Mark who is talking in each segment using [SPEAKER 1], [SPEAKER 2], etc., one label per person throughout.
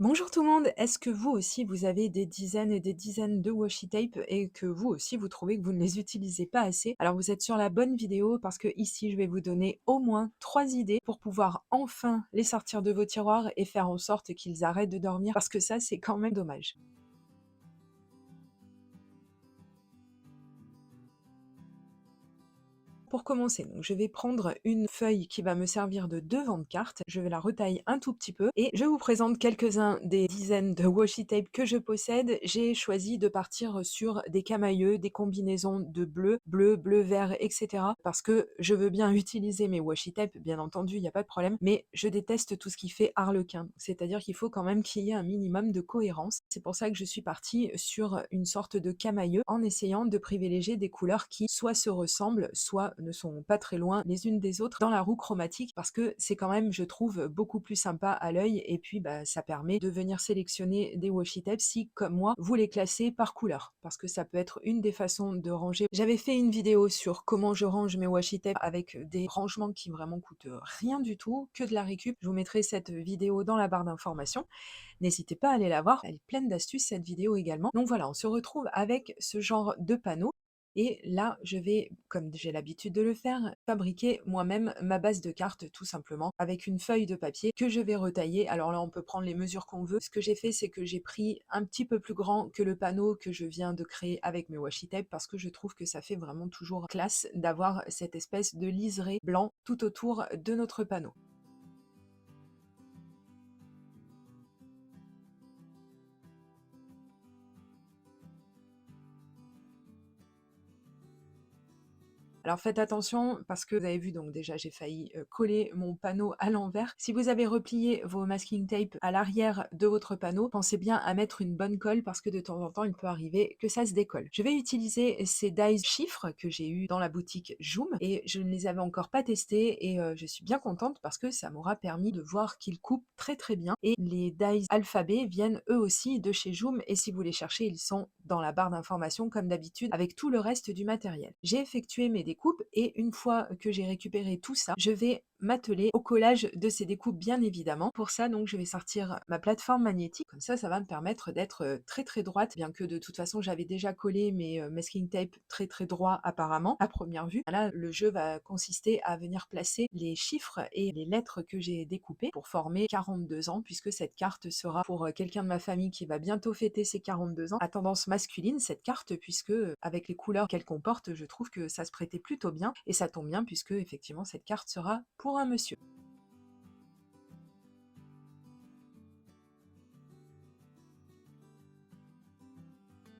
[SPEAKER 1] Bonjour tout le monde, est-ce que vous aussi vous avez des dizaines et des dizaines de washi tape et que vous aussi vous trouvez que vous ne les utilisez pas assez? Alors vous êtes sur la bonne vidéo parce que ici je vais vous donner au moins 3 idées pour pouvoir enfin les sortir de vos tiroirs et faire en sorte qu'ils arrêtent de dormir parce que ça c'est quand même dommage. Pour commencer, donc, je vais prendre une feuille qui va me servir de devant de carte, je vais la retailler un tout petit peu et je vous présente quelques-uns des dizaines de washi tape que je possède. J'ai choisi de partir sur des camailleux, des combinaisons de bleu, vert, etc. parce que je veux bien utiliser mes washi tape, bien entendu, il n'y a pas de problème, mais je déteste tout ce qui fait harlequin. C'est-à-dire qu'il faut quand même qu'il y ait un minimum de cohérence. C'est pour ça que je suis partie sur une sorte de camailleux en essayant de privilégier des couleurs qui soit se ressemblent, soit ne sont pas très loin les unes des autres dans la roue chromatique parce que c'est quand même, je trouve, beaucoup plus sympa à l'œil et puis bah, ça permet de venir sélectionner des washi tapes si, comme moi, vous les classez par couleur parce que ça peut être une des façons de ranger. J'avais fait une vidéo sur comment je range mes washi tapes avec des rangements qui vraiment coûtent rien du tout, que de la récup. Je vous mettrai cette vidéo dans la barre d'informations. N'hésitez pas à aller la voir, elle est pleine d'astuces cette vidéo également. Donc voilà, on se retrouve avec ce genre de panneau. Et là, je vais, comme j'ai l'habitude de le faire, fabriquer moi-même ma base de cartes tout simplement avec une feuille de papier que je vais retailler. Alors là, on peut prendre les mesures qu'on veut. Ce que j'ai fait, c'est que j'ai pris un petit peu plus grand que le panneau que je viens de créer avec mes washi tape parce que je trouve que ça fait vraiment toujours classe d'avoir cette espèce de liseré blanc tout autour de notre panneau. Alors faites attention parce que vous avez vu donc déjà j'ai failli coller mon panneau à l'envers. Si vous avez replié vos masking tape à l'arrière de votre panneau, pensez bien à mettre une bonne colle parce que de temps en temps il peut arriver que ça se décolle. Je vais utiliser ces dies chiffres que j'ai eu dans la boutique Joom et je ne les avais encore pas testés et je suis bien contente parce que ça m'aura permis de voir qu'ils coupent très bien et les dies alphabet viennent eux aussi de chez Joom et si vous les cherchez ils sont dans la barre d'informations comme d'habitude avec tout le reste du matériel. J'ai effectué mes découpes et une fois que j'ai récupéré tout ça, je vais m'atteler au collage de ces découpes bien évidemment. Pour ça donc je vais sortir ma plateforme magnétique, comme ça va me permettre d'être très droite, bien que de toute façon j'avais déjà collé mes masking tape très droit apparemment à première vue. Là le jeu va consister à venir placer les chiffres et les lettres que j'ai découpées pour former 42 ans puisque cette carte sera pour quelqu'un de ma famille qui va bientôt fêter ses 42 ans à tendance masculine cette carte puisque avec les couleurs qu'elle comporte je trouve que ça se prêtait plutôt bien et ça tombe bien puisque effectivement cette carte sera pour un monsieur.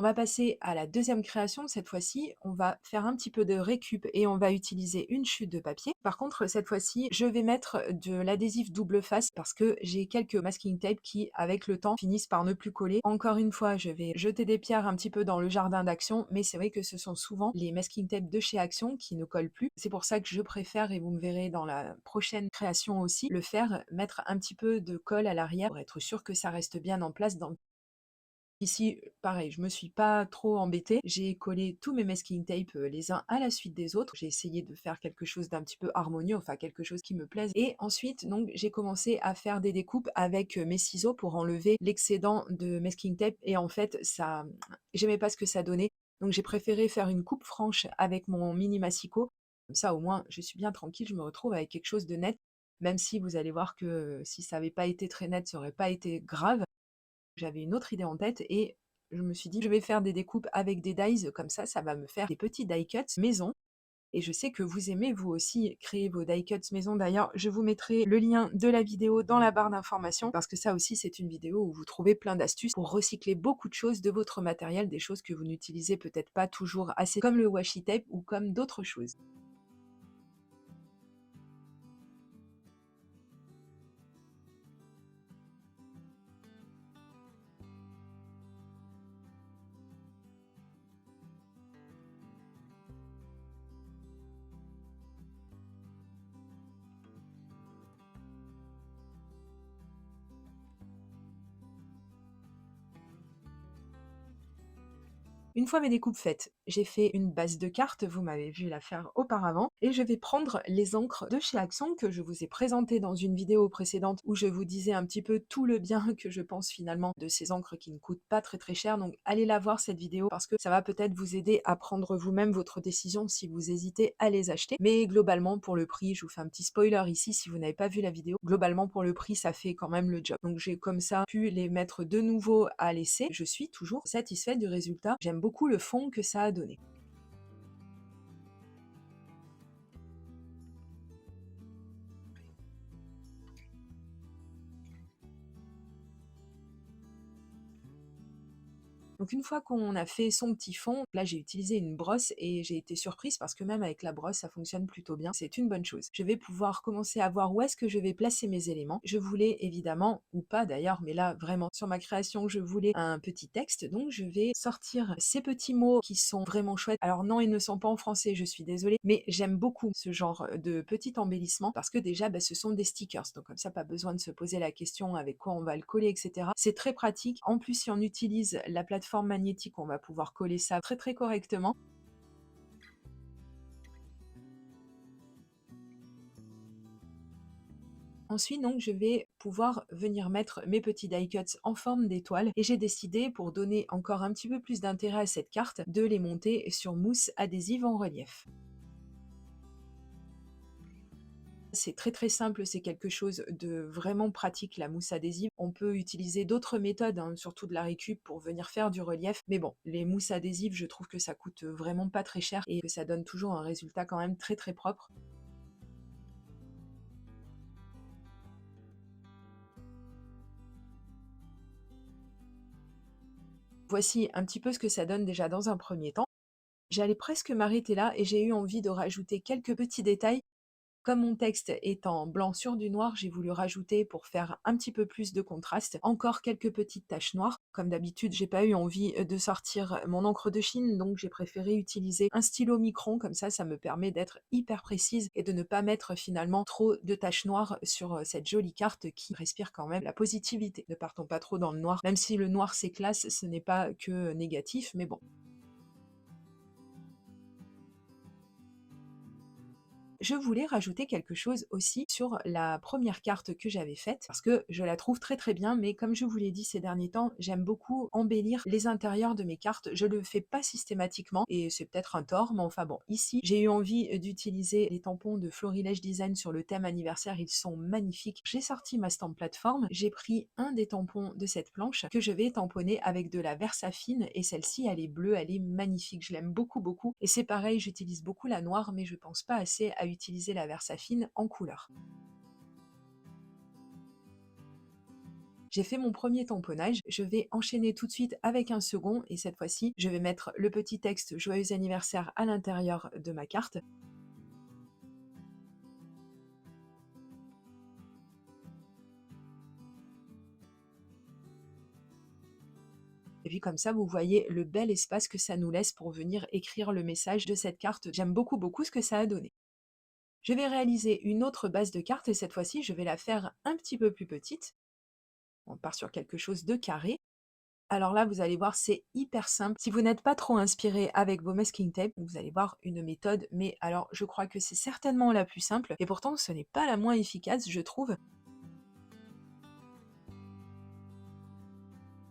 [SPEAKER 1] On va passer à la deuxième création. Cette fois-ci, on va faire un petit peu de récup et on va utiliser une chute de papier. Par contre, cette fois-ci, je vais mettre de l'adhésif double face parce que j'ai quelques masking tape qui, avec le temps, finissent par ne plus coller. Encore une fois, je vais jeter des pierres un petit peu dans le jardin d'Action, mais c'est vrai que ce sont souvent les masking tape de chez Action qui ne collent plus. C'est pour ça que je préfère, et vous me verrez dans la prochaine création aussi, le faire mettre un petit peu de colle à l'arrière pour être sûr que ça reste bien en place dans le. Ici, pareil, je me suis pas trop embêtée. J'ai collé tous mes masking tape les uns à la suite des autres. J'ai essayé de faire quelque chose d'un petit peu harmonieux, enfin quelque chose qui me plaise. Et ensuite, donc, j'ai commencé à faire des découpes avec mes ciseaux pour enlever l'excédent de masking tape. Et en fait, ça, j'aimais pas ce que ça donnait. Donc, j'ai préféré faire une coupe franche avec mon mini massicot. Comme ça, au moins, je suis bien tranquille. Je me retrouve avec quelque chose de net. Même si vous allez voir que si ça n'avait pas été très net, ça aurait pas été grave. J'avais une autre idée en tête et je me suis dit: «Je vais faire des découpes avec des dies, comme ça va me faire des petits die cuts maison» et je sais que vous aimez vous aussi créer vos die cuts maison. D'ailleurs, je vous mettrai le lien de la vidéo dans la barre d'informations parce que ça aussi, c'est une vidéo où vous trouvez plein d'astuces pour recycler beaucoup de choses de votre matériel, des choses que vous n'utilisez peut-être pas toujours assez, comme le washi tape ou comme d'autres choses. Une fois mes découpes faites, j'ai fait une base de carte, vous m'avez vu la faire auparavant, et je vais prendre les encres de chez Accent que je vous ai présentées dans une vidéo précédente où je vous disais un petit peu tout le bien que je pense finalement de ces encres qui ne coûtent pas très très cher. Donc allez la voir cette vidéo parce que ça va peut-être vous aider à prendre vous-même votre décision si vous hésitez à les acheter. Mais globalement pour le prix, je vous fais un petit spoiler ici si vous n'avez pas vu la vidéo, globalement pour le prix ça fait quand même le job. Donc j'ai comme ça pu les mettre de nouveau à l'essai. Je suis toujours satisfaite du résultat. J'aime beaucoup le fond que ça a donné. Donc une fois qu'on a fait son petit fond, là j'ai utilisé une brosse et j'ai été surprise parce que même avec la brosse ça fonctionne plutôt bien, c'est une bonne chose. Je vais pouvoir commencer à voir où est-ce que je vais placer mes éléments. Je voulais évidemment, ou pas d'ailleurs, mais là vraiment sur ma création je voulais un petit texte, donc je vais sortir ces petits mots qui sont vraiment chouettes. Alors non, ils ne sont pas en français, je suis désolée, mais j'aime beaucoup ce genre de petit embellissement parce que déjà ce sont des stickers, donc comme ça pas besoin de se poser la question avec quoi on va le coller, etc. C'est très pratique. En plus si on utilise la plateforme magnétique, on va pouvoir coller ça très très correctement. Ensuite, donc, je vais pouvoir venir mettre mes petits die cuts en forme d'étoile et j'ai décidé, pour donner encore un petit peu plus d'intérêt à cette carte, de les monter sur mousse adhésive en relief. C'est très très simple, c'est quelque chose de vraiment pratique la mousse adhésive. On peut utiliser d'autres méthodes, hein, surtout de la récup pour venir faire du relief. Mais bon, les mousses adhésives, je trouve que ça coûte vraiment pas très cher et que ça donne toujours un résultat quand même très très propre. Voici un petit peu ce que ça donne déjà dans un premier temps. J'allais presque m'arrêter là et j'ai eu envie de rajouter quelques petits détails. Comme mon texte est en blanc sur du noir, j'ai voulu rajouter pour faire un petit peu plus de contraste, encore quelques petites taches noires. Comme d'habitude, j'ai pas eu envie de sortir mon encre de Chine, donc j'ai préféré utiliser un stylo micron, comme ça me permet d'être hyper précise et de ne pas mettre finalement trop de taches noires sur cette jolie carte qui respire quand même la positivité. Ne partons pas trop dans le noir, même si le noir c'est classe, ce n'est pas que négatif, mais bon. Je voulais rajouter quelque chose aussi sur la première carte que j'avais faite, parce que je la trouve très très bien, mais comme je vous l'ai dit ces derniers temps, j'aime beaucoup embellir les intérieurs de mes cartes. Je le fais pas systématiquement, et c'est peut-être un tort, mais enfin bon, ici, j'ai eu envie d'utiliser les tampons de Florilège Design sur le thème anniversaire, ils sont magnifiques. J'ai sorti ma stamp plateforme, j'ai pris un des tampons de cette planche que je vais tamponner avec de la Versafine, et celle-ci, elle est bleue, elle est magnifique, je l'aime beaucoup beaucoup, et c'est pareil, j'utilise beaucoup la noire, mais je pense pas assez à utiliser la Versafine en couleur. J'ai fait mon premier tamponnage, je vais enchaîner tout de suite avec un second et cette fois-ci, je vais mettre le petit texte joyeux anniversaire à l'intérieur de ma carte. Et puis comme ça, vous voyez le bel espace que ça nous laisse pour venir écrire le message de cette carte. J'aime beaucoup beaucoup ce que ça a donné. Je vais réaliser une autre base de carte et cette fois-ci, je vais la faire un petit peu plus petite. On part sur quelque chose de carré. Alors là, vous allez voir, c'est hyper simple. Si vous n'êtes pas trop inspiré avec vos masking tape, vous allez voir une méthode, mais alors je crois que c'est certainement la plus simple, et pourtant ce n'est pas la moins efficace, je trouve.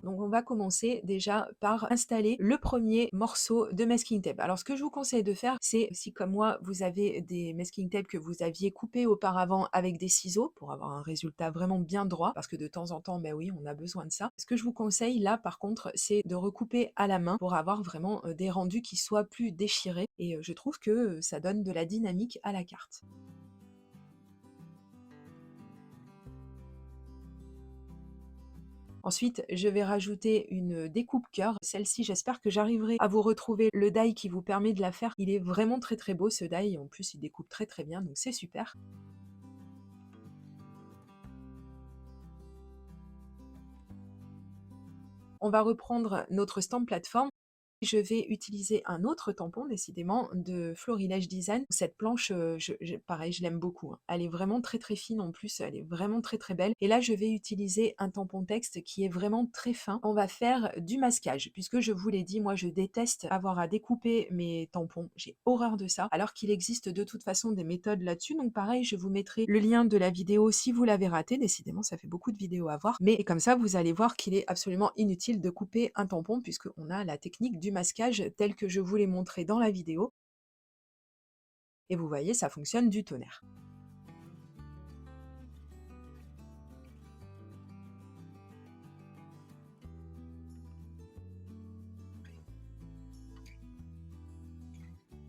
[SPEAKER 1] Donc on va commencer déjà par installer le premier morceau de masking tape. Alors ce que je vous conseille de faire, c'est si comme moi vous avez des masking tape que vous aviez coupé auparavant avec des ciseaux pour avoir un résultat vraiment bien droit, parce que de temps en temps, ben oui, on a besoin de ça. Ce que je vous conseille là par contre, c'est de recouper à la main pour avoir vraiment des rendus qui soient plus déchirés et je trouve que ça donne de la dynamique à la carte. Ensuite, je vais rajouter une découpe cœur. Celle-ci, j'espère que j'arriverai à vous retrouver le die qui vous permet de la faire. Il est vraiment très très beau ce die, en plus il découpe très très bien, donc c'est super. On va reprendre notre stamp plateforme. Je vais utiliser un autre tampon décidément de Florilège Design. Cette planche, pareil, je l'aime beaucoup, hein. Elle est vraiment très, très fine en plus, elle est vraiment très, très belle et là, je vais utiliser un tampon texte qui est vraiment très fin. On va faire du masquage puisque je vous l'ai dit, moi, je déteste avoir à découper mes tampons. J'ai horreur de ça, alors qu'il existe de toute façon des méthodes là-dessus. Donc pareil, je vous mettrai le lien de la vidéo si vous l'avez raté. Décidément, ça fait beaucoup de vidéos à voir, mais comme ça, vous allez voir qu'il est absolument inutile de couper un tampon puisqu'on a la technique du masquage telle que je vous l'ai montré dans la vidéo et vous voyez, ça fonctionne du tonnerre.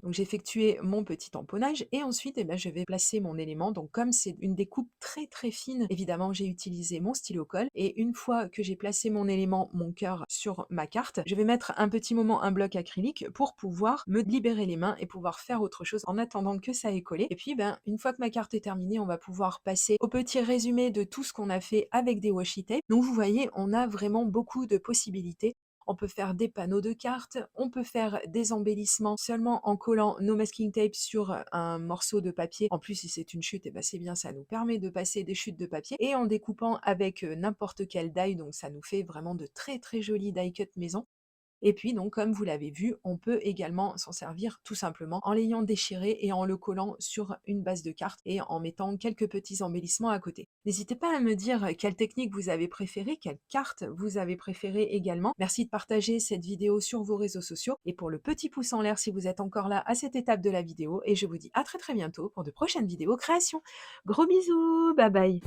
[SPEAKER 1] Donc j'ai effectué mon petit tamponnage et ensuite, eh ben, je vais placer mon élément. Donc comme c'est une découpe très très fine, évidemment j'ai utilisé mon stylo colle et une fois que j'ai placé mon élément, mon cœur sur ma carte, je vais mettre un petit moment un bloc acrylique pour pouvoir me libérer les mains et pouvoir faire autre chose en attendant que ça ait collé. Et puis ben, une fois que ma carte est terminée, on va pouvoir passer au petit résumé de tout ce qu'on a fait avec des washi tape. Donc vous voyez, on a vraiment beaucoup de possibilités. On peut faire des panneaux de cartes, on peut faire des embellissements seulement en collant nos masking tape sur un morceau de papier. En plus, si c'est une chute, et ben c'est bien, ça nous permet de passer des chutes de papier et en découpant avec n'importe quel die, donc ça nous fait vraiment de très très jolis die cut maison. Et puis donc comme vous l'avez vu, on peut également s'en servir tout simplement en l'ayant déchiré et en le collant sur une base de carte et en mettant quelques petits embellissements à côté. N'hésitez pas à me dire quelle technique vous avez préférée, quelle carte vous avez préférée également. Merci de partager cette vidéo sur vos réseaux sociaux et pour le petit pouce en l'air si vous êtes encore là à cette étape de la vidéo et je vous dis à très très bientôt pour de prochaines vidéos création. Gros bisous, bye bye!